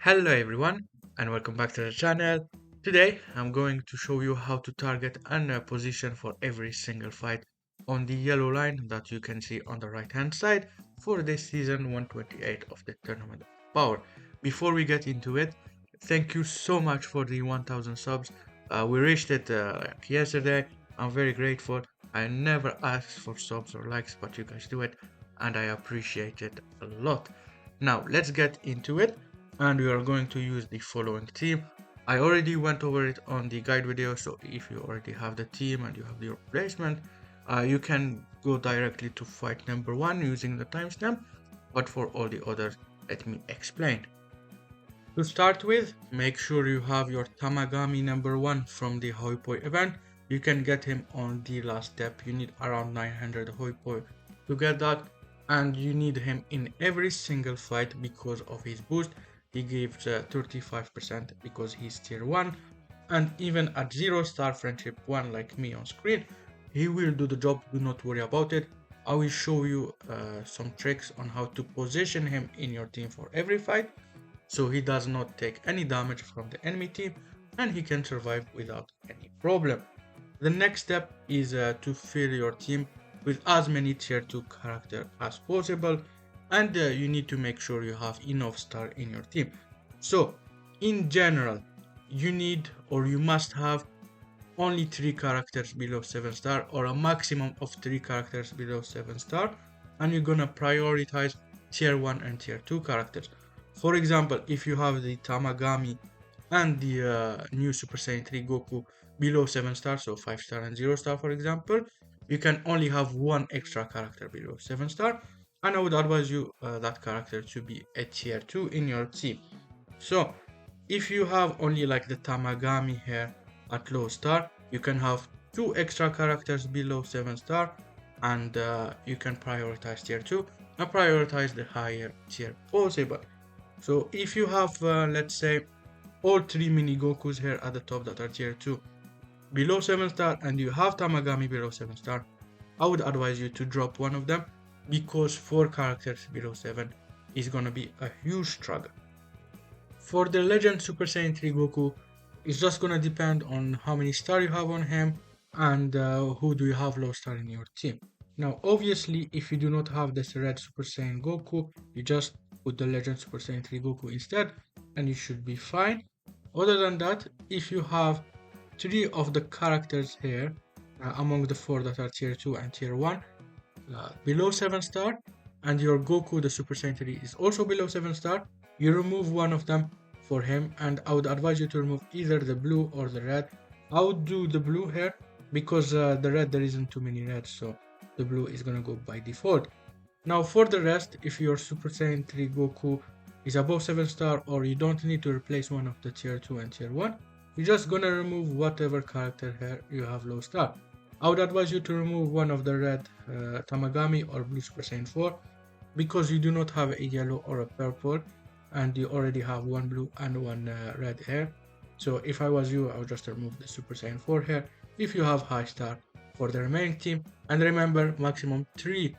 Hello everyone and welcome back to the channel. Today I'm going to show you how to target and position for every single fight on the yellow line that you can see on the right hand side for this season 128 of the Tournament of Power. Before we get into it, thank you so much for the 1000 subs. We reached it like yesterday. I'm very grateful. I never ask for subs or likes, but you guys do it and I appreciate it a lot. Now let's get into it and we are going to use the following team. I already went over it on the guide video, so if you already have the team and you have the replacement, you can go directly to fight number 1 using the timestamp, but for all the others, let me explain. To start with, make sure you have your Tamagami number 1 from the Hoipoi event. You can get him on the last step. You need around 900 Hoipoi to get that, and you need him in every single fight because of his boost. He gives 35% because he's tier 1, and even at 0 star friendship 1 like me on screen, he will do the job. Do not worry about it. I will show you some tricks on how to position him in your team for every fight so he does not take any damage from the enemy team and he can survive without any problem. The next step is to fill your team with as many tier 2 characters as possible, and you need to make sure you have enough star in your team. So in general, you need or you must have only 3 characters below 7 star or a maximum of 3 characters below 7 star, and you're gonna prioritize tier 1 and tier 2 characters. For example, if you have the Tamagami and the new Super Saiyan 3 Goku below 7 star, so 5 star and 0 star for example, you can only have one extra character below 7 star, and I would advise you that character to be a tier 2 in your team. So if you have only like the Tamagami here at low star, you can have 2 extra characters below 7 star, and you can prioritize tier 2 and prioritize the higher tier possible. So if you have let's say all 3 mini Gokus here at the top that are tier 2 below 7 star and you have Tamagami below 7 star, I would advise you to drop one of them because 4 characters below 7 is gonna be a huge struggle. For the Legend Super Saiyan 3 Goku, it's just gonna depend on how many stars you have on him and who do you have low star in your team. Now obviously if you do not have this red Super Saiyan Goku, you just put the Legend Super Saiyan 3 Goku instead and you should be fine. Other than that, if you have 3 of the characters here among the 4 that are tier 2 and tier 1 below 7 star and your Goku the Super Saiyan 3 is also below 7 star, you remove one of them for him, and I would advise you to remove either the blue or the red. I would do the blue here because the red there isn't too many reds, so the blue is gonna go by default. Now for the rest, if your Super Saiyan 3 Goku is above 7 star or you don't need to replace one of the tier 2 and tier 1, you're just gonna remove whatever character here you have low star. I would advise you to remove one of the red Tamagami or blue Super Saiyan 4 because you do not have a yellow or a purple and you already have one blue and one red here. So if I was you, I would just remove the Super Saiyan 4 here if you have high star for the remaining team, and remember maximum 3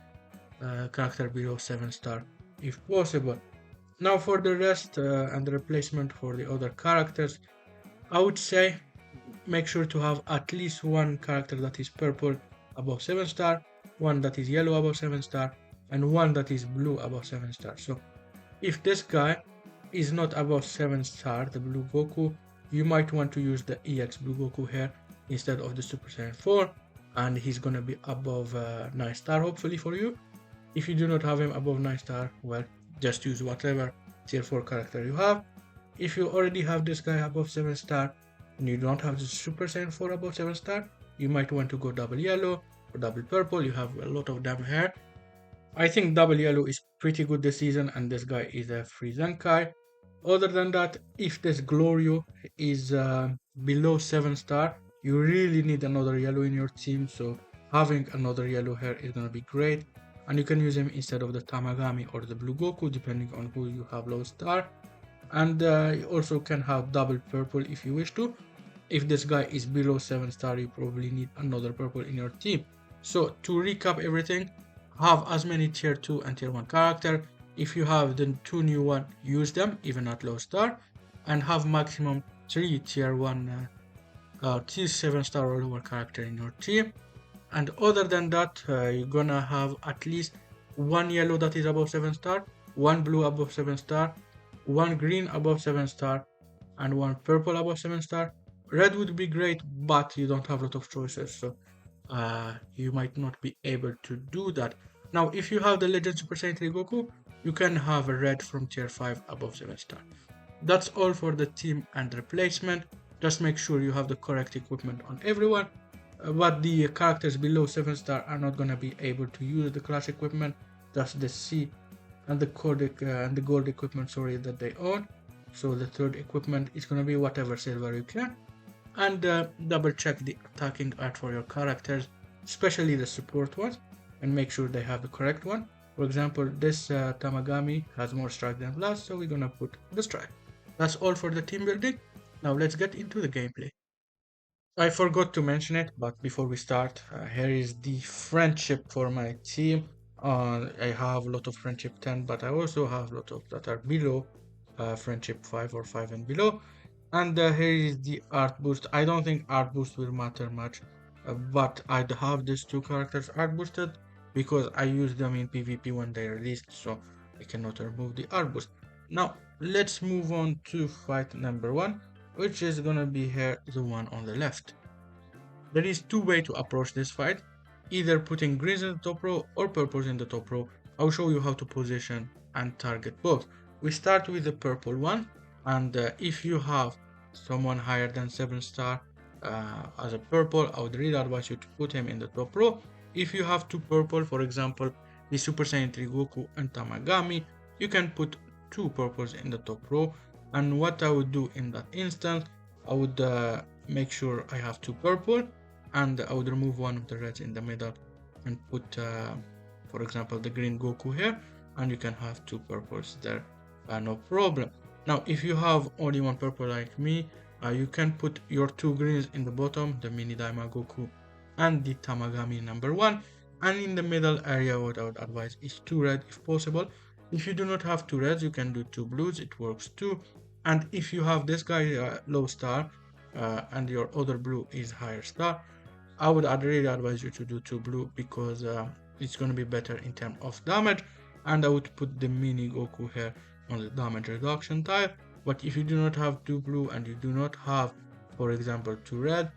character below 7 star if possible. Now for the rest and the replacement for the other characters, I would say make sure to have at least one character that is purple above 7 star, one that is yellow above 7 star, and one that is blue above 7 star. So if this guy is not above 7 star, the blue Goku, you might want to use the EX blue Goku here instead of the Super Saiyan 4, and he's gonna be above 9 star hopefully for you. If you do not have him above 9 star, well, just use whatever tier 4 character you have. If you already have this guy above 7 star and you don't have the Super Saiyan 4 above 7 star, you might want to go double yellow or double purple. You have a lot of them here. I think double yellow is pretty good this season, and this guy is a free Zenkai. Other than that, if this Glorio is below 7 star, you really need another yellow in your team, so having another yellow here is gonna be great, and you can use him instead of the Tamagami or the blue Goku depending on who you have low star. And you also can have double purple if you wish to. If this guy is below 7 star, you probably need another purple in your team. So to recap everything, have as many tier 2 and tier 1 character, If you have the two new one, use them even at low star, and have maximum 3 tier 1 tier 7 star or lower character in your team. And other than that, you're gonna have at least one yellow that is above 7 star, one blue above 7 star, one green above 7 star, and one purple above 7 star. Red would be great, but you don't have a lot of choices, so you might not be able to do that. Now, if you have the Legend Super Saiyan 3 Goku, you can have a red from tier 5 above 7 star. That's all for the team and replacement. Just make sure you have the correct equipment on everyone. But the characters below 7 star are not gonna be able to use the class equipment, just the C and the gold equipment, sorry, that they own. So the third equipment is gonna be whatever silver you can. And double check the attacking art for your characters, especially the support ones, and make sure they have the correct one. For example, this Tamagami has more strike than blast, so we're gonna put the strike. That's all for the team building. Now let's get into the gameplay. I forgot to mention it, but before we start, here is the friendship for my team. I have a lot of friendship 10, but I also have a lot of that are below friendship 5 or 5 and below. And here is the art boost. I don't think art boost will matter much, but I'd have these two characters art boosted because I used them in PvP when they released, so I cannot remove the art boost. Now, let's move on to fight number 1, which is gonna be here, the one on the left. There is two ways to approach this fight, either putting greens in the top row or purples in the top row. I'll show you how to position and target both. We start with the purple one, and if you have someone higher than 7 star as a purple, I would really advise you to put him in the top row. If you have two purple, for example the Super Saiyan 3 Goku and Tamagami, you can put two purples in the top row. And what I would do in that instance, I would make sure I have two purple, and I would remove one of the reds in the middle and put for example the green Goku here, and you can have two purples there, no problem. Now if you have only one purple like me, you can put your two greens in the bottom, the mini Daima Goku and the Tamagami number 1, and in the middle area what I would advise is two red if possible. If you do not have two reds, you can do two blues, it works too. And if you have this guy low star and your other blue is higher star, I would really advise you to do two blue because it's going to be better in terms of damage. And I would put the mini Goku here on the damage reduction tile. But if you do not have two blue and you do not have, for example, two red,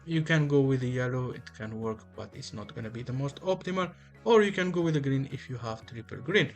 you can go with the yellow, it can work, but it's not going to be the most optimal. Or you can go with the green if you have triple green.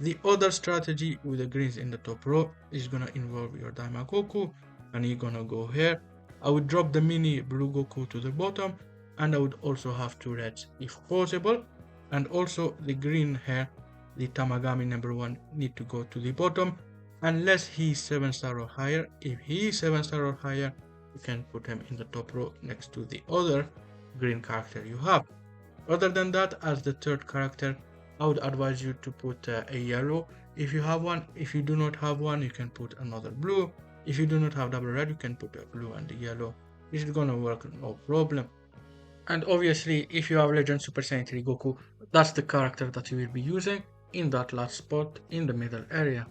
The other strategy with the greens in the top row is gonna involve your Daima Goku, and you're gonna go here. I would drop the mini blue Goku to the bottom, and I would also have two reds if possible. And also the green here, the Tamagami number 1, need to go to the bottom unless he's 7 star or higher. If he is 7 star or higher, you can put him in the top row next to the other green character you have. Other than that, as the third character, I would advise you to put a yellow if you have one. If you do not have one, you can put another blue. If you do not have double red, you can put a blue and a yellow. This is gonna work no problem. And obviously, if you have Legend Super Saiyan 3 Goku, that's the character that you will be using in that last spot in the middle area.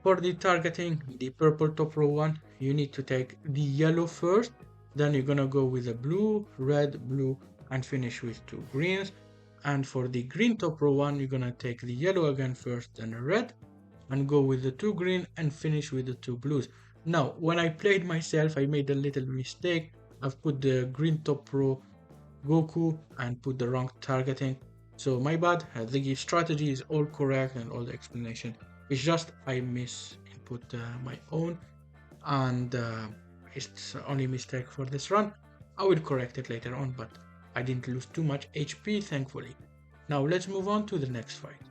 For the targeting, the purple top row one, you need to take the yellow first, then you're gonna go with a blue, red, blue, and finish with two greens. And for the green top row one, you're gonna take the yellow again first, then a red, and go with the two green and finish with the two blues. Now, when I played myself, I made a little mistake. I've put the green top row Goku and put the wrong targeting. So my bad, the strategy is all correct and all the explanation. It's just I misinput my own, and it's only mistake for this run. I will correct it later on, but I didn't lose too much HP, thankfully. Now let's move on to the next fight.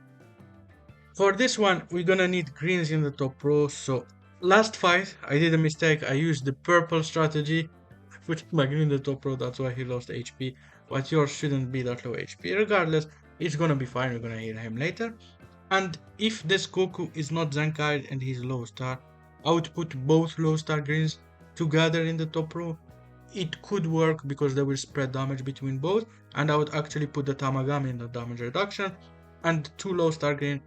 For this one, we're gonna need greens in the top row. So last fight, I did a mistake. I used the purple strategy. I put my green in the top row, that's why he lost HP. But yours shouldn't be that low HP. Regardless, it's gonna be fine. We're gonna hear him later. And if this Goku is not Zenkai and he's low star, I would put both low star greens together in the top row. It could work because they will spread damage between both, and I would actually put the Tamagami in the damage reduction and two low star green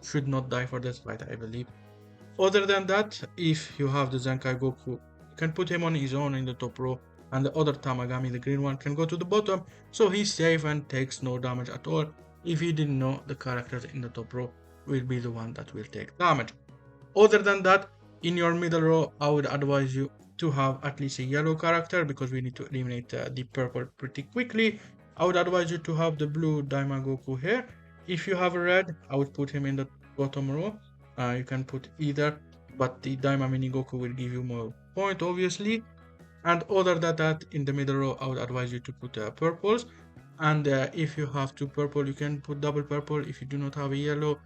should not die for this fight, I believe. Other than that, if you have the Zenkai Goku, you can put him on his own in the top row, and the other Tamagami, the green one, can go to the bottom, so he's safe and takes no damage at all. If you didn't know, the characters in the top row will be the one that will take damage. Other than that, in your middle row, I would advise you to have at least a yellow character because we need to eliminate the purple pretty quickly. I would advise you to have the blue Daima Goku here. If you have a red, I would put him in the bottom row. You can put either, but the Daima Mini Goku will give you more point, obviously. And other than that, in the middle row, I would advise you to put purples. And if you have two purple, you can put double purple. If you do not have a yellow,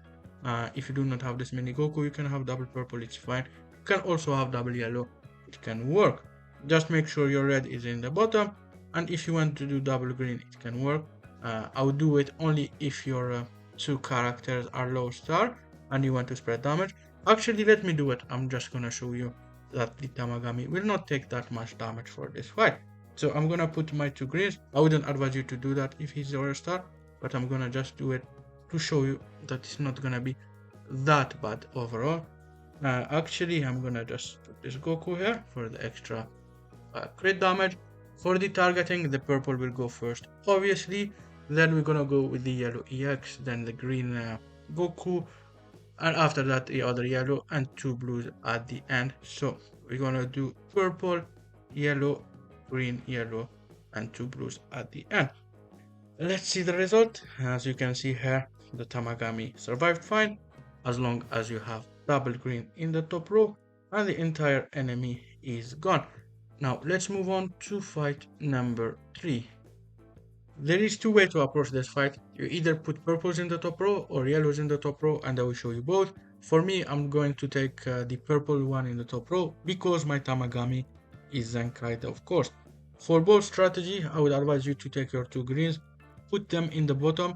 if you do not have this mini Goku, you can have double purple, it's fine. You can also have double yellow, it can work. Just make sure your red is in the bottom, and if you want to do double green, it can work. I would do it only if your two characters are low star and you want to spread damage. Actually, let me do it. I'm just gonna show you that the Tamagami will not take that much damage for this fight. So I'm gonna put my two greens. I wouldn't advise you to do that if he's your star, but I'm gonna just do it to show you that it's not gonna be that bad overall. Actually, I'm gonna just put this Goku here for the extra crit damage. For the targeting, the purple will go first, obviously. Then we're gonna go with the yellow EX, then the green Goku, and after that the other yellow and two blues at the end. So we're gonna do purple, yellow, green, yellow, and two blues at the end. Let's see the result. As you can see here, the Tamagami survived fine as long as you have double green in the top row and the entire enemy is gone. Now let's move on to fight number 3. There is two ways to approach this fight. You either put purples in the top row or yellows in the top row, and I will show you both. For me, I'm going to take the purple one in the top row because my Tamagami is Zenkai, of course. For both strategy, I would advise you to take your two greens, put them in the bottom,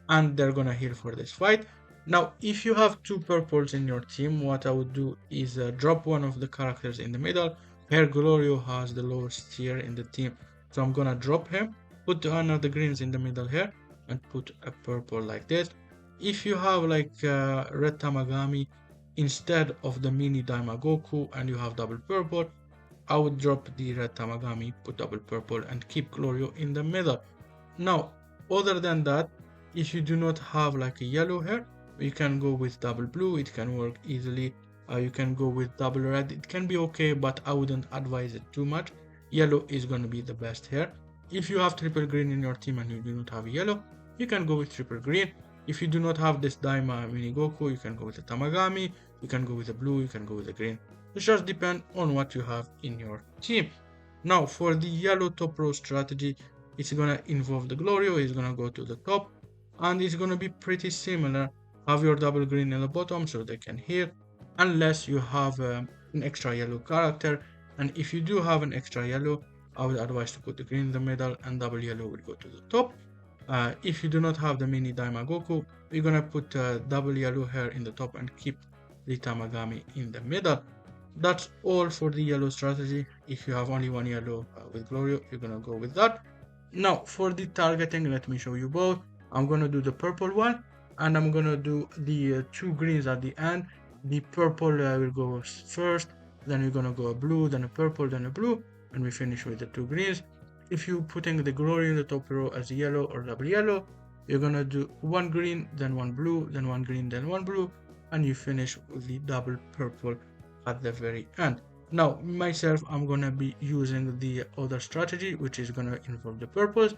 and they're gonna heal for this fight. Now, if you have two purples in your team, what I would do is drop one of the characters in the middle. Here, Glorio has the lowest tier in the team, so I'm gonna drop him, put one of the greens in the middle here, and put a purple like this. If you have like red Tamagami instead of the mini Daima Goku and you have double purple, I would drop the red Tamagami, put double purple, and keep Glorio in the middle. Now, other than that, if you do not have like a yellow here, you can go with double blue, it can work easily. You can go with double red, it can be okay, but I wouldn't advise it too much. Yellow is going to be the best here. If you have triple green in your team and you do not have yellow, you can go with triple green. If you do not have this Daima Mini Goku, you can go with the Tamagami, you can go with the blue, you can go with the green. It just depends on what you have in your team. Now for the yellow top row strategy, it's gonna involve the Glorio, he's gonna go to the top, and it's gonna be pretty similar. Have your double green in the bottom so they can heal, unless you have an extra yellow character. And if you do have an extra yellow, I would advise to put the green in the middle and double yellow will go to the top. If you do not have the mini Daima Goku, you're gonna put double yellow here in the top and keep the Tamagami in the middle. That's all for the yellow strategy. If you have only one yellow with Glorio, you're gonna go with that. Now for the targeting, let me show you both. I'm gonna do the purple one and I'm gonna do the two greens at the end. The purple will go first, then we're gonna go a blue, then a purple, then a blue, and we finish with the two greens. If you're putting the Glory in the top row as yellow or double yellow, you're gonna do one green, then one blue, then one green, then one blue, and you finish with the double purple at the very end. Now myself, I'm gonna be using the other strategy, which is gonna involve the purples,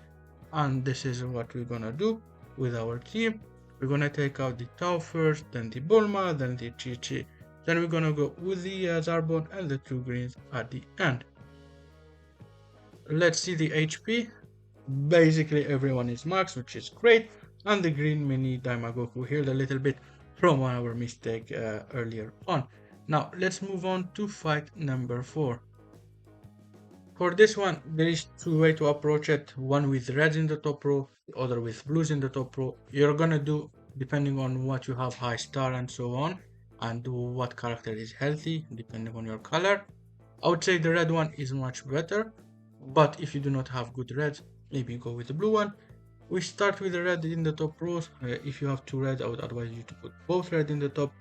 and this is what we're gonna do with our team. We're gonna take out the Tau first, then the Bulma, then the Chi-Chi, then we're gonna go with the Zarbon and the two greens at the end. Let's see the HP. Basically everyone is max, which is great, and the green mini Daima Goku healed a little bit from our mistake earlier on. Now let's move on to fight number 4. For this one, there is two ways to approach it. One with reds in the top row, the other with blues in the top row. You're gonna do depending on what you have, high star and so on, and what character is healthy depending on your color. I would say the red one is much better, but if you do not have good reds, maybe go with the blue one. We start with the red in the top rows. If you have two red, I would advise you to put both red in the top,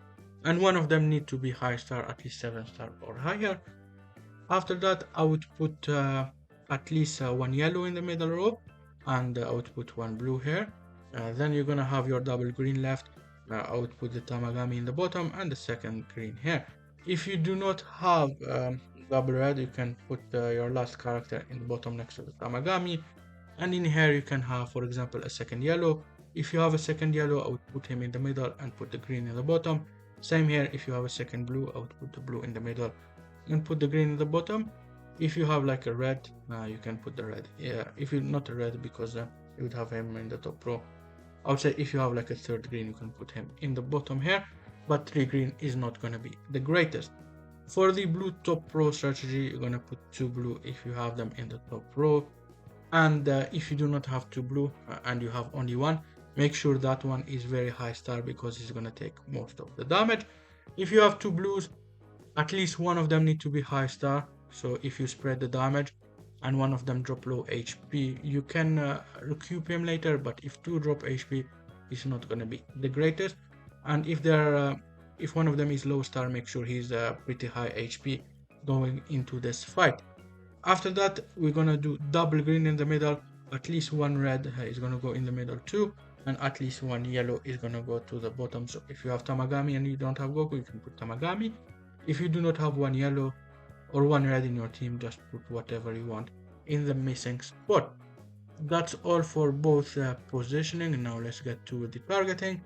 and one of them need to be high star, at least 7 star or higher. After that, I would put at least one yellow in the middle row, and I would put one blue here. Then you're gonna have your double green left. I would put the tamagami in the bottom and the second green here. If you do not have double red, you can put your last character in the bottom next to the tamagami, and in here you can have, for example, a second yellow. If you have a second yellow, I would put him in the middle and put the green in the bottom. Same here, if you have a second blue, I would put the blue in the middle and put the green in the bottom. If you have like a red, you can put the red. Yeah, if you not a red, because you would have him in the top row. I would say if you have like a third green, you can put him in the bottom here, but 3 green is not gonna be the greatest. For the blue top row strategy, you're gonna put 2 blue if you have them in the top row, and if you do not have 2 blue and you have only one, make sure that one is very high star, because it's gonna take most of the damage. If you have 2 blues, at least one of them need to be high star, so if you spread the damage and one of them drop low HP, you can recoup him later, but if 2 drop HP, it's not gonna be the greatest. And if one of them is low star, make sure he's pretty high HP going into this fight. After that, we're gonna do double green in the middle. At least one red is gonna go in the middle too, and at least one yellow is gonna go to the bottom. So if you have tamagami and you don't have goku, you can put tamagami. If you do not have one yellow or one red in your team, just put whatever you want in the missing spot. That's all for both positioning. Now let's get to the targeting.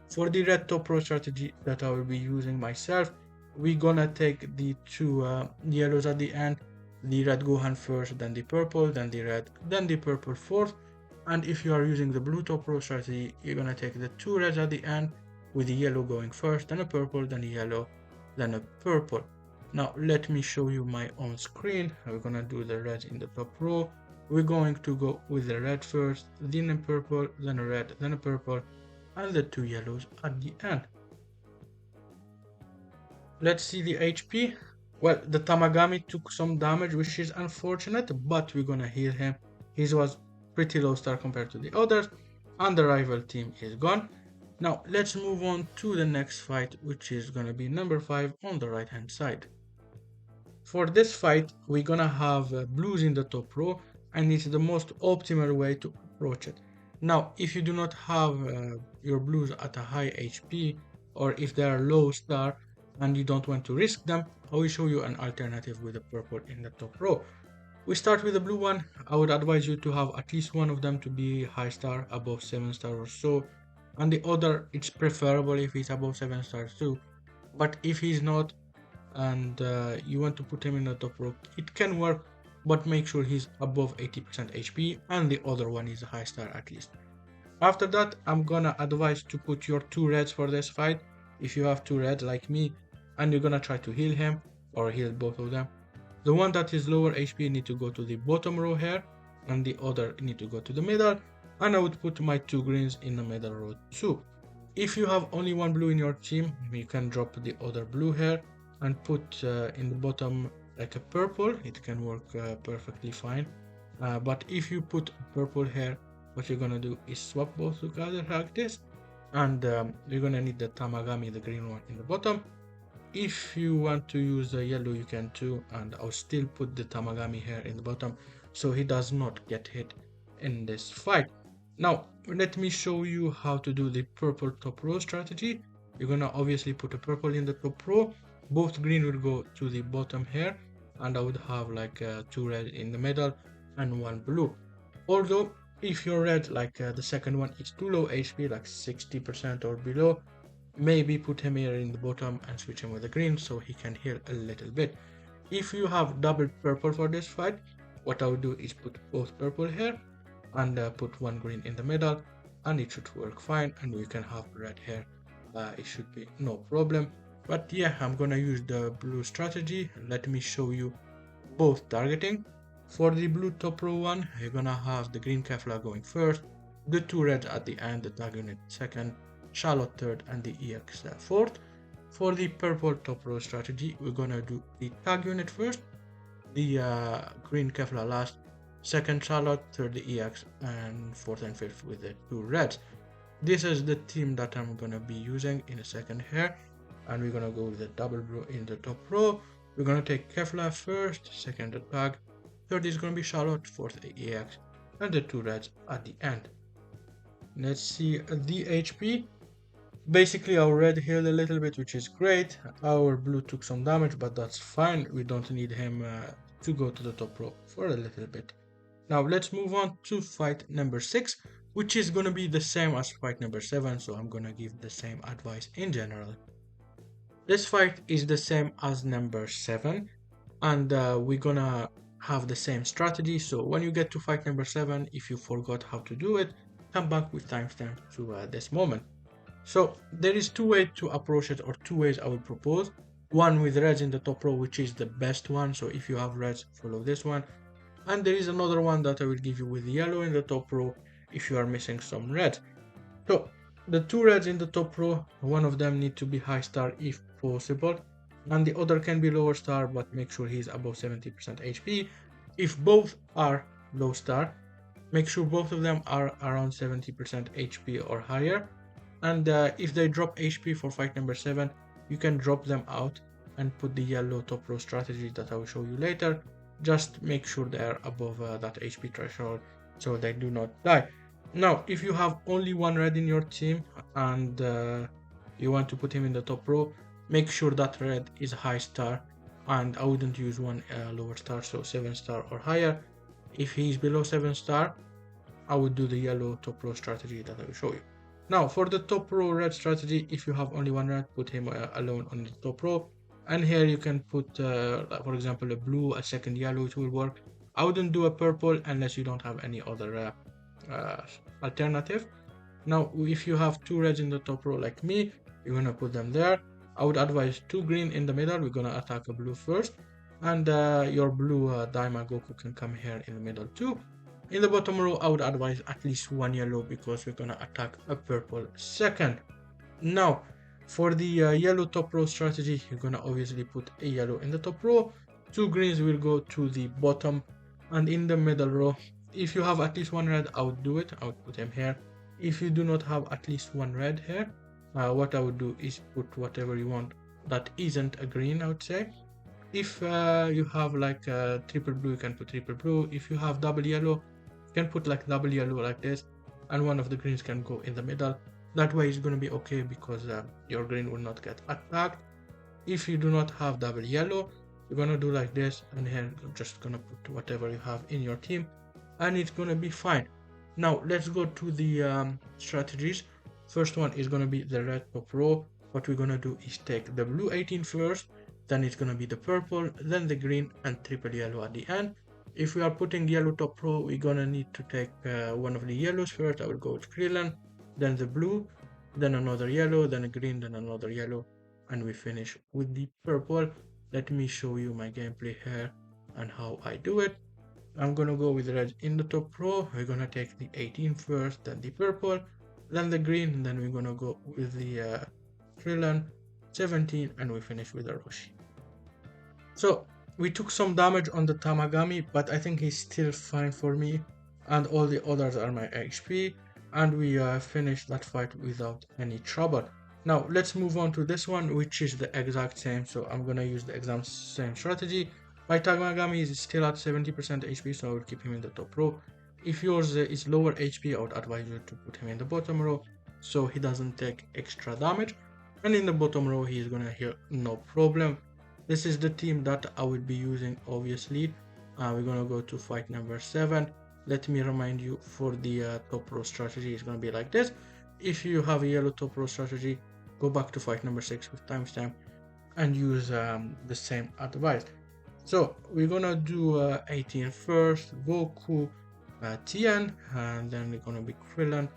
For the red top row strategy that I will be using myself, we're gonna take the two yellows at the end, the red Gohan first, then the purple, then the red, then the purple fourth. And if you are using the blue top row strategy, you're gonna take the two reds at the end, with the yellow going first, then a purple, then a yellow, then a purple. Now let me show you my own screen. We're gonna do the reds in the top row. We're going to go with the red first, then a purple, then a red, then a purple, and the two yellows at the end. Let's see the HP. Well, the Tamagami took some damage, which is unfortunate, but we're gonna heal him. His was pretty low star compared to the others, and the rival team is gone. Now let's move on to the next fight, which is gonna be number 5 on the right hand side. For this fight, we're gonna have blues in the top row, and it's the most optimal way to approach it. Now, if you do not have your blues at a high HP, or if they are low star and you don't want to risk them, I will show you an alternative with the purple in the top row. We start with the blue one. I would advise you to have at least one of them to be high star, above 7 star or so, and the other, it's preferable if he's above 7 stars too. But if he's not, and you want to put him in the top row, it can work, but make sure he's above 80% HP and the other one is a high star at least. After that, I'm gonna advise to put your two reds for this fight. If you have two reds like me and you're gonna try to heal him or heal both of them, the one that is lower HP need to go to the bottom row here, and the other need to go to the middle, and I would put my two greens in the middle row too. If you have only one blue in your team, you can drop the other blue here and put in the bottom like a purple. It can work perfectly fine. But if you put purple here, what you're gonna do is swap both together like this, and you're gonna need the tamagami, the green one, in the bottom. If you want to use the yellow, you can too, and I'll still put the tamagami here in the bottom so he does not get hit in this fight. Now let me show you how to do the purple top row strategy. You're gonna obviously put a purple in the top row, both green will go to the bottom here, and I would have like two red in the middle and one blue. Although if your red, like the second one, is too low HP, like 60% or below, maybe put him here in the bottom and switch him with the green so he can heal a little bit. If you have double purple for this fight, what I would do is put both purple here and put one green in the middle, and it should work fine, and we can have red here. It should be no problem. But yeah, I'm gonna use the blue strategy. Let me show you both targeting. For the blue top row one, you're gonna have the green Kefla going first, the two reds at the end, the tag unit second, Charlotte third, and the EX fourth. For the purple top row strategy, we're gonna do the tag unit first, the green Kefla last, second Charlotte, third the EX, and fourth and fifth with the two reds. This is the team that I'm gonna be using in a second here, and we're gonna go with the double blue in the top row. We're gonna take Kefla first, second the tag, third is gonna be Charlotte, fourth the EX, and the two reds at the end. Let's see the HP. Basically our red healed a little bit, which is great. Our blue took some damage, but that's fine. We don't need him to go to the top row for a little bit. Now let's move on to fight number 6, which is gonna be the same as fight number 7, so I'm gonna give the same advice in general. This fight is the same as number 7, and we're gonna have the same strategy. So when you get to fight number 7, if you forgot how to do it, come back with timestamp to this moment. So there is two ways to approach it, or two ways I would propose. One with reds in the top row, which is the best one. So if you have reds, follow this one. And there is another one that I will give you with yellow in the top row if you are missing some reds. So the two reds in the top row, one of them need to be high star if possible, and the other can be lower star, but make sure he's above 70% HP. If both are low star, make sure both of them are around 70% HP or higher. And if they drop HP for fight number 7, you can drop them out and put the yellow top row strategy that I will show you later. Just make sure they are above that HP threshold so they do not die. Now, if you have only one red in your team and you want to put him in the top row, make sure that red is high star, and I wouldn't use one lower star, so 7 star or higher. If he's below 7 star, I would do the yellow top row strategy that I will show you. Now, for the top row red strategy, if you have only one red, put him alone on the top row. And here you can put, for example, a blue, a second yellow, it will work. I wouldn't do a purple unless you don't have any other alternative. Now, if you have two reds in the top row like me, you're gonna put them there. I would advise two green in the middle. We're gonna attack a blue first, and your blue Daima Goku can come here in the middle too. In the bottom row, I would advise at least one yellow because we're gonna attack a purple second. Now, for the yellow top row strategy, you're gonna obviously put a yellow in the top row, two greens will go to the bottom, and in the middle row, if you have at least one red, I would do it. I would put him here. If you do not have at least one red here, what I would do is put whatever you want that isn't a green, I would say. If you have like triple blue, you can put triple blue. If you have double yellow, you can put like double yellow like this, and one of the greens can go in the middle. That way it's going to be okay because your green will not get attacked. If you do not have double yellow, you're going to do like this, and here you're just going to put whatever you have in your team, and it's going to be fine. Now let's go to the strategies. First one is going to be the red top row. What we're going to do is take the blue 18 first, then it's going to be the purple, then the green, and triple yellow at the end. If we are putting yellow top row, we're gonna need to take one of the yellows first. I will go with Krillin, then the blue, then another yellow, then a green, then another yellow, and we finish with the purple. Let me show you my gameplay here and how I do it. I'm gonna go with red in the top row. We're gonna take the 18 first, then the purple, then the green, then we're gonna go with the Krillin, 17, and we finish with the Roshi. So we took some damage on the Tamagami, but I think he's still fine for me, and all the others are my HP, and we finished that fight without any trouble. Now let's move on to this one, which is the exact same, so I'm gonna use the exact same strategy. My Tamagami is still at 70% HP, so I will keep him in the top row. If yours is lower HP, I would advise you to put him in the bottom row, so he doesn't take extra damage, and in the bottom row he is gonna heal no problem. This is the team that I will be using, obviously. We're gonna go to fight number 7. Let me remind you, for the top row strategy, it's gonna be like this. If you have a yellow top row strategy, go back to fight number 6 with timestamp and use the same advice. So we're gonna do 18 first, Goku, Tien, and then we're gonna be Krillin,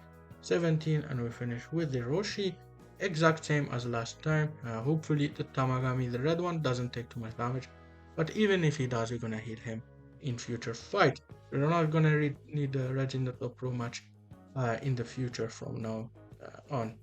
17, and we finish with the Roshi. Exact same as last time. Hopefully the Tamagami, the red one, doesn't take too much damage, but even if he does, we're gonna hit him in future fight. We're not gonna need the red in the top row much in the future from now on.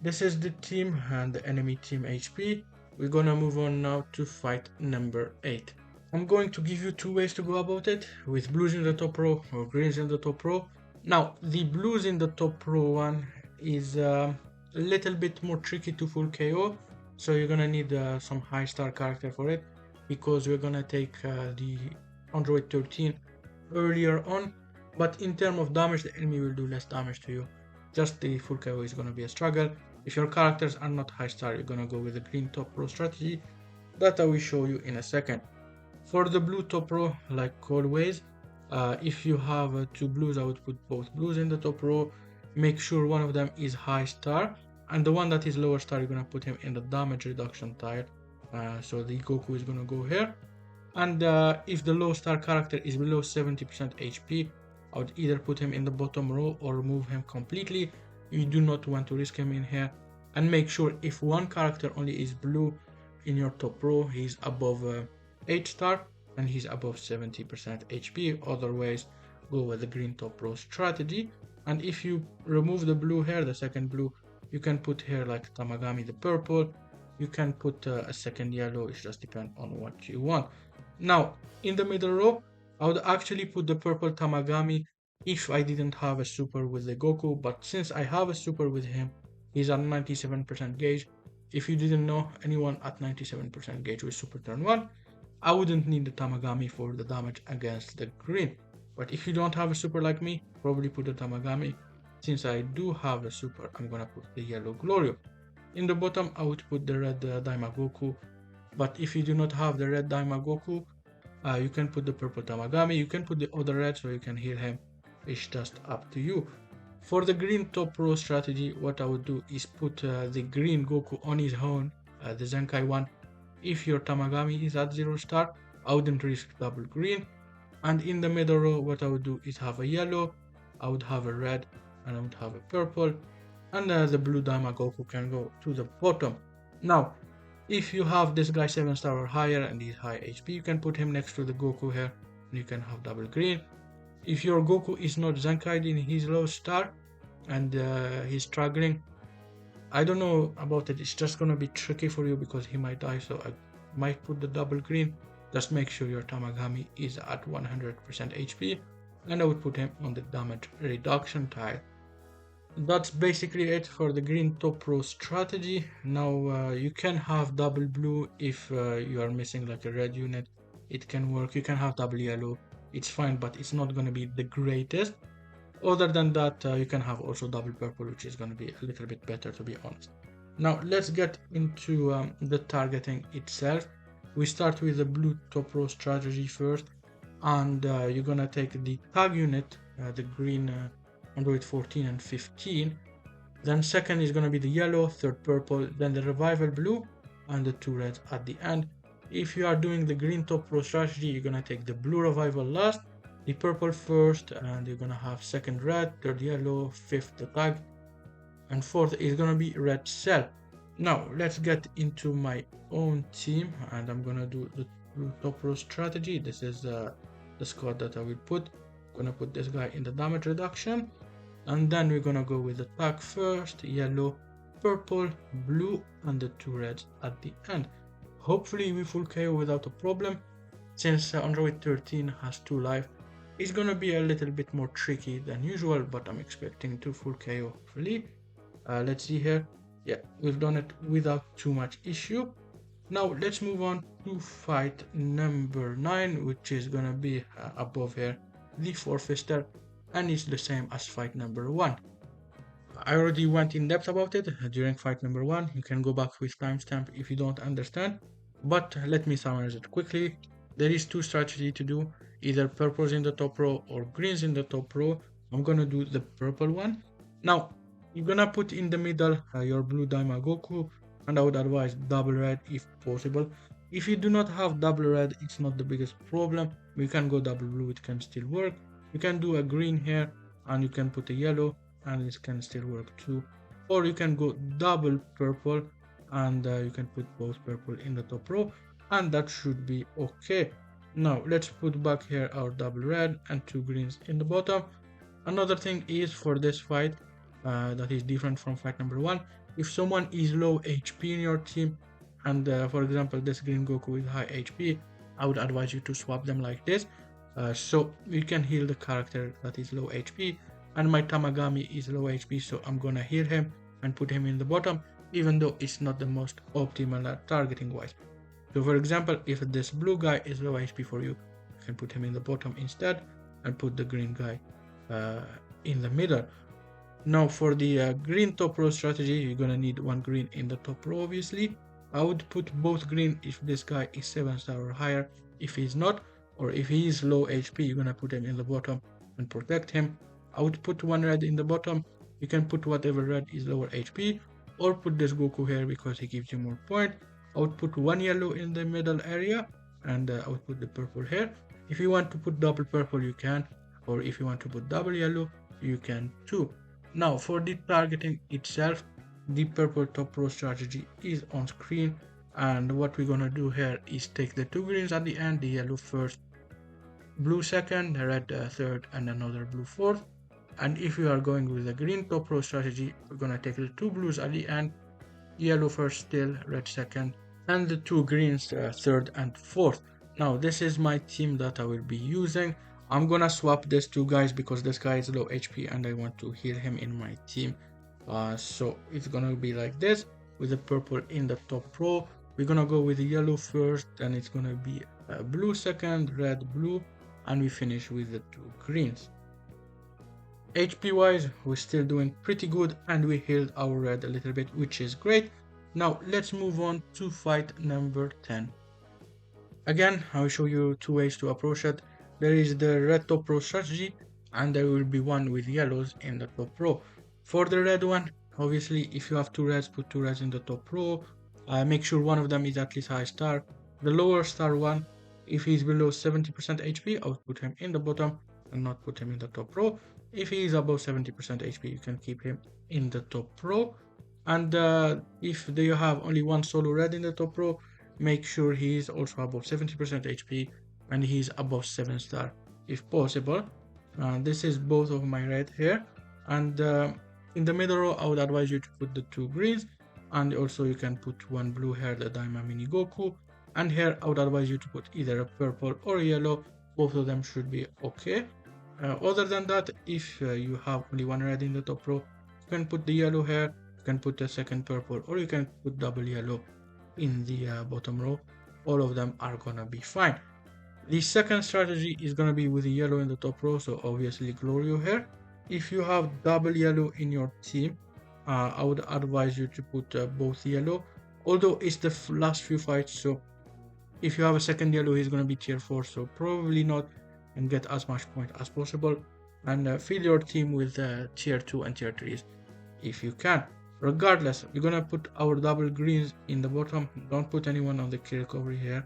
This is the team and the enemy team HP. We're gonna move on now to fight number 8. I'm going to give you two ways to go about it, with blues in the top row or greens in the top row. Now, the blues in the top row one is a little bit more tricky to full KO, so you're gonna need some high star character for it, because we're gonna take the Android 13 earlier on, but in terms of damage, the enemy will do less damage to you. Just the full KO is gonna be a struggle. If your characters are not high star, you're gonna go with the green top row strategy that I will show you in a second. For the blue top row, like always, if you have two blues, I would put both blues in the top row. Make sure one of them is high star, and the one that is lower star, you're gonna put him in the damage reduction tile. So the Goku is gonna go here. And if the low star character is below 70% HP, I would either put him in the bottom row or remove him completely. You do not want to risk him in here. And make sure if one character only is blue in your top row, he's above 8 star and he's above 70% HP. Otherwise, go with the green top row strategy. And if you remove the blue here, the second blue, you can put here like Tamagami the purple. You can put a second yellow. It just depends on what you want. Now, in the middle row, I would actually put the purple Tamagami if I didn't have a super with the Goku, but since I have a super with him, he's at 97% gauge. If you didn't know, anyone at 97% gauge with super turn 1, I wouldn't need the Tamagami for the damage against the green. But if you don't have a super like me, probably put the Tamagami. Since I do have a super, I'm gonna put the yellow Glorio. In the bottom, I would put the red Daima Goku. But if you do not have the red Daima Goku, you can put the purple Tamagami. You can put the other red so you can heal him. It's just up to you. For the green top row strategy, what I would do is put the green Goku on his own, the Zenkai one. If your Tamagami is at 0 star, I wouldn't risk double green. And in the middle row, what I would do is have a yellow, I would have a red, and I would have a purple. And the blue Daima Goku can go to the bottom. Now, if you have this guy 7 star or higher and he's high HP, you can put him next to the Goku here, and you can have double green. If your Goku is not Zenkai'd in his low star and he's struggling, I don't know about it, it's just gonna be tricky for you because he might die, so I might put the double green. Just make sure your Tamagami is at 100% HP, and I would put him on the damage reduction tile. That's basically it for the green top row strategy. Now you can have double blue if you are missing like a red unit. It can work. You can have double yellow. It's fine, but it's not going to be the greatest. Other than that, you can have also double purple, which is going to be a little bit better, to be honest. Now let's get into the targeting itself. We start with the blue top row strategy first, and you're going to take the tag unit, the green Android 14 and 15. Then second is going to be the yellow, third purple, then the revival blue, and the two reds at the end. If you are doing the green top row strategy, you're going to take the blue revival last, the purple first, and you're going to have second red, third yellow, fifth the tag, and fourth is going to be red cell. Now let's get into my own team, and I'm going to do the blue top row strategy. This is the squad that I will put. I'm going to put this guy in the damage reduction. And then we're gonna go with the tag first, yellow, purple, blue, and the two reds at the end. Hopefully we full KO without a problem. Since Android 13 has 2 life, it's gonna be a little bit more tricky than usual, but I'm expecting to full KO hopefully. Let's see here. Yeah, we've done it without too much issue. Now let's move on to fight number 9, which is gonna be above here, the 4-fister. And it's the same as fight number 1. I already went in depth about it during fight number 1. You can go back with timestamp if you don't understand, but let me summarize it quickly. There is 2 strategies to do, either purples in the top row or greens in the top row. I'm gonna do the purple one. Now you're gonna put in the middle your blue Daima Goku, and I would advise double red if possible. If you do not have double red, it's not the biggest problem. We can go double blue, it can still work. You can do a green here, and you can put a yellow, and it can still work too. Or you can go double purple, and you can put both purple in the top row, and that should be okay. Now let's put back here our double red and 2 greens in the bottom. Another thing is for this fight that is different from fight number 1. If someone is low HP in your team, and for example this green Goku is high HP, I would advise you to swap them like this, so you can heal the character that is low HP. And my Tamagami is low HP, so I'm gonna heal him and put him in the bottom, even though it's not the most optimal targeting wise. So for example, if this blue guy is low HP for you, you can put him in the bottom instead and put the green guy in the middle. Now for the green top row strategy, you're gonna need one green in the top row obviously. I would put both green if this guy is 7-star or higher. If he's not, or if he is low HP, you're gonna put him in the bottom and protect him. I would put one red in the bottom. You can put whatever red is lower HP, or put this Goku here because he gives you more point. I would put one yellow in the middle area, and I would put the purple here. If you want to put double purple, you can, or if you want to put double yellow, you can too. Now for the targeting itself, the purple top row strategy is on screen, and what we're gonna do here is take the two greens at the end, the yellow first, blue second, red third, and another blue fourth. And if you are going with the green top row strategy, we're gonna take the two blues at the end, yellow first still, red second, and the two greens third and fourth. Now this is my team that I will be using. I'm gonna swap these two guys because this guy is low HP and I want to heal him in my team. So it's gonna be like this with the purple in the top row. We're gonna go with the yellow first, then it's gonna be blue second, red, blue, and we finish with the two greens. HP wise, we're still doing pretty good and we healed our red a little bit, which is great. Now let's move on to fight number 10. Again, I will show you two ways to approach it. There is the red top row strategy, and there will be one with yellows in the top row. For the red one, obviously if you have two reds, put two reds in the top row. Make sure one of them is at least high star. The lower star one, if he's below 70% HP, I would put him in the bottom and not put him in the top row. If he is above 70% HP, you can keep him in the top row. And if you have only one solo red in the top row, make sure he is also above 70% HP and he's above 7-star if possible. This is both of my red here. And in the middle row, I would advise you to put the two greens, and also you can put one blue here, the Daima Mini Goku. And here I would advise you to put either a purple or a yellow. Both of them should be okay. Other than that, if you have only one red in the top row, you can put the yellow here, you can put the second purple, or you can put double yellow in the bottom row. All of them are gonna be fine. The second strategy is gonna be with the yellow in the top row, so obviously Glorio here. If you have double yellow in your team, I would advise you to put both yellow, although it's the last few fights, so if you have a second yellow, he's gonna be tier 4, so probably not, and get as much point as possible, and fill your team with tier 2 and tier 3s if you can. Regardless, we're gonna put our double greens in the bottom. Don't put anyone on the key recovery here.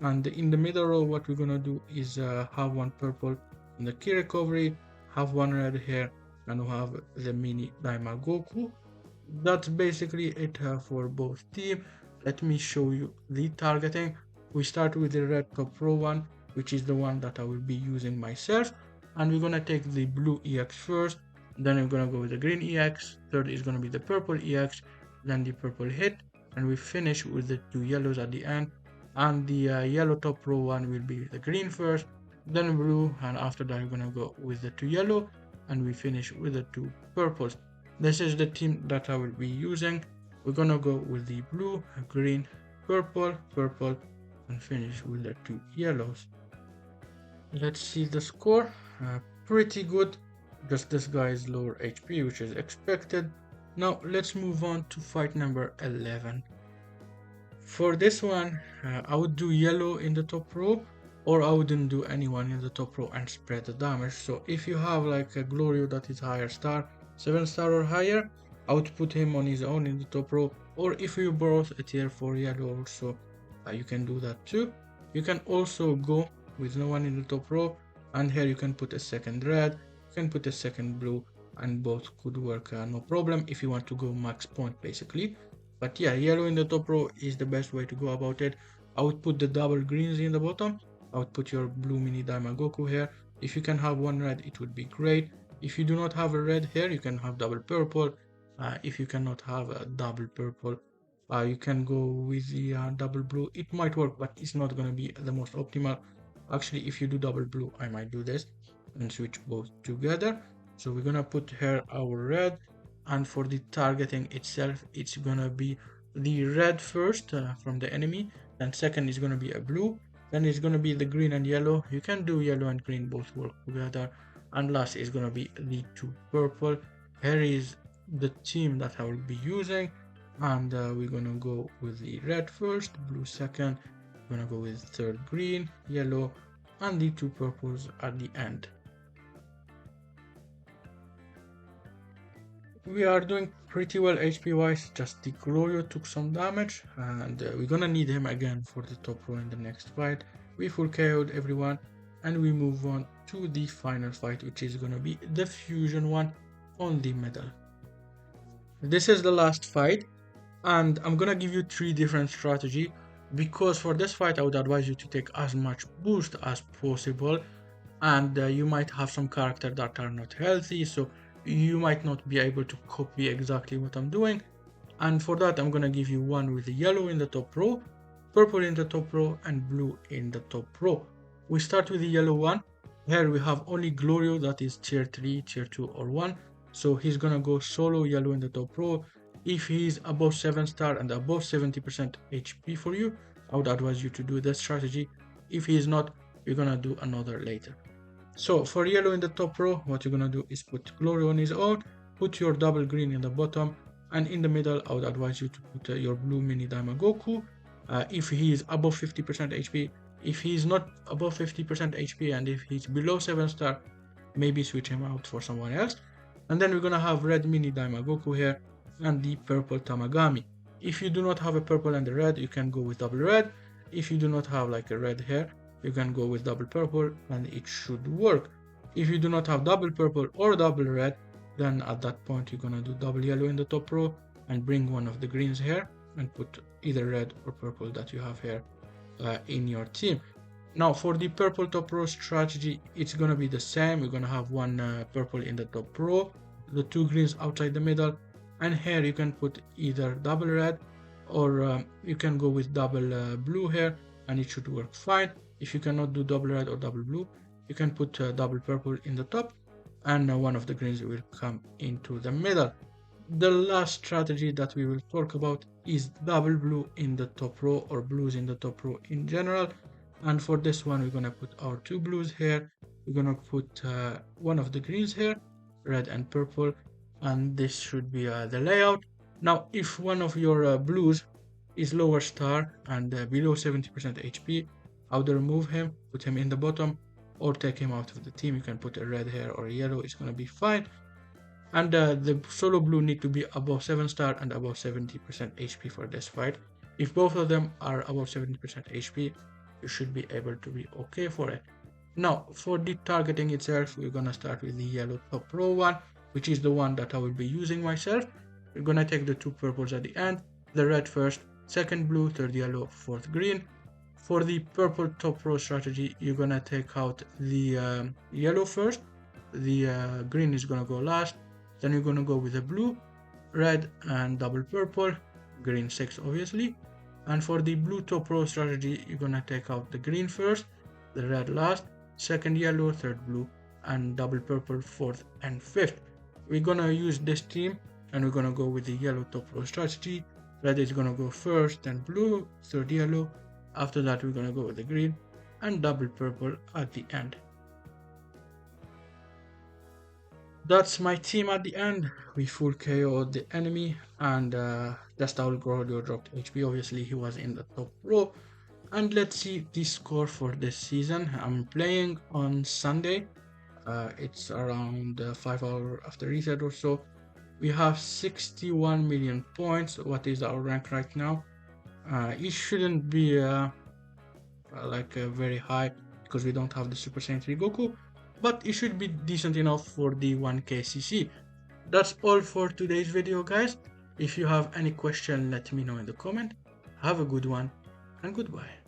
And in the middle row, what we're gonna do is have one purple in the key recovery, have one red here, and we have the mini Daima Goku. That's basically it for both team. Let me show you the targeting. We start with the red top row one, which is the one that I will be using myself, and we're gonna take the blue EX first, then I'm gonna go with the green EX, third is gonna be the purple EX, then the purple hit, and we finish with the two yellows at the end. And the yellow top row one will be the green first, then blue, and after that we're gonna go with the two yellow, and we finish with the two purples. This is the team that I will be using. We're gonna go with the blue, green, purple, purple, and finish with the two yellows. Let's see the score. Pretty good, just this guy is lower HP, which is expected. Now let's move on to fight number 11. For this one, I would do yellow in the top row, or I wouldn't do anyone in the top row and spread the damage. So if you have like a Glorio that is higher star, 7-star or higher, I would put him on his own in the top row, or if you brought a tier 4 yellow also, you can do that too. You can also go with no one in the top row, and here you can put a second red, you can put a second blue, and both could work no problem if you want to go max point basically. But yeah, yellow in the top row is the best way to go about it. I would put the double greens in the bottom. I would put your blue mini Daima Goku here. If you can have one red, it would be great. If you do not have a red here, you can have double purple. If you cannot have a double purple, You can go with the double blue. It might work, but it's not going to be the most optimal. Actually, if you do double blue, I might do this and switch both together. So we're going to put here our red, and for the targeting itself, it's going to be the red first from the enemy, and second is going to be a blue, then it's going to be the green and yellow. You can do yellow and green both work together, and last is going to be the two purple. Here is the team that I will be using, and we're going to go with the red first, blue second, we're going to go with third green, yellow, and the two purples at the end. We are doing pretty well HP wise, just the Glorio took some damage, and we're gonna need him again for the top row in the next fight. We full KO'd everyone, and we move on to the final fight, which is gonna be the fusion one on the middle. This is the last fight, and I'm gonna give you 3 different strategies, because for this fight I would advise you to take as much boost as possible, and you might have some characters that are not healthy, so you might not be able to copy exactly what I'm doing. And for that, I'm gonna give you one with the yellow in the top row, purple in the top row, and blue in the top row. We start with the yellow one. Here we have only Glorio that is tier 3, tier 2, or 1. So he's gonna go solo yellow in the top row. If he's above 7 star and above 70% HP for you, I would advise you to do this strategy. If he is not, you're gonna do another later. So for yellow in the top row, what you're gonna do is put Glory on his own, put your double green in the bottom, and in the middle I would advise you to put your blue mini Daima Goku. If he is above 50% HP, if he's not above 50% HP, and if he's below 7 star, maybe switch him out for someone else. And then we're gonna have red mini Daima Goku here, and the purple Tamagami. If you do not have a purple and a red, you can go with double red. If you do not have like a red here, you can go with double purple and it should work. If you do not have double purple or double red, then at that point you're gonna do double yellow in the top row and bring one of the greens here and put either red or purple that you have here in your team. Now for the purple top row strategy, it's gonna be the same. We're gonna have one purple in the top row, the 2 greens outside the middle, and here you can put either double red or you can go with double blue here, and it should work fine. If you cannot do double red or double blue, you can put double purple in the top, and one of the greens will come into the middle. The last strategy that we will talk about is double blue in the top row, or blues in the top row in general. And for this one, we're gonna put our 2 blues here. We're gonna put one of the greens here, red and purple, and this should be the layout. Now, if one of your blues is lower star and below 70% HP, I would remove him, put him in the bottom, or take him out of the team. You can put a red here or a yellow, it's gonna be fine. And the solo blue need to be above 7 star and above 70% HP for this fight. If both of them are above 70% HP, you should be able to be okay for it. Now, for the targeting itself, we're gonna start with the yellow top row one, which is the one that I will be using myself. We're gonna take the 2 purples at the end, the red first, second blue, third yellow, fourth green. For the purple top row strategy, you're gonna take out the yellow first, the green is gonna go last, then you're gonna go with the blue, red, and double purple, green 6 obviously. And for the blue top row strategy, you're gonna take out the green first, the red last, second yellow, third blue, and double purple 4th and 5th. We're gonna use this team, and we're gonna go with the yellow top row strategy. Red is gonna go first, then blue, third yellow. After that, we're gonna go with the green and double purple at the end. That's my team at the end. We full KO'd the enemy, and just our Grodio dropped HP. Obviously, he was in the top row. And let's see the score for this season. I'm playing on Sunday. It's around 5 hours after reset or so. We have 61 million points. What is our rank right now? It shouldn't be very high because we don't have the Super Saiyan 3 Goku, but it should be decent enough for the 1k CC. That's all for today's video, guys. If you have any question, let me know in the comment. Have a good one, and goodbye.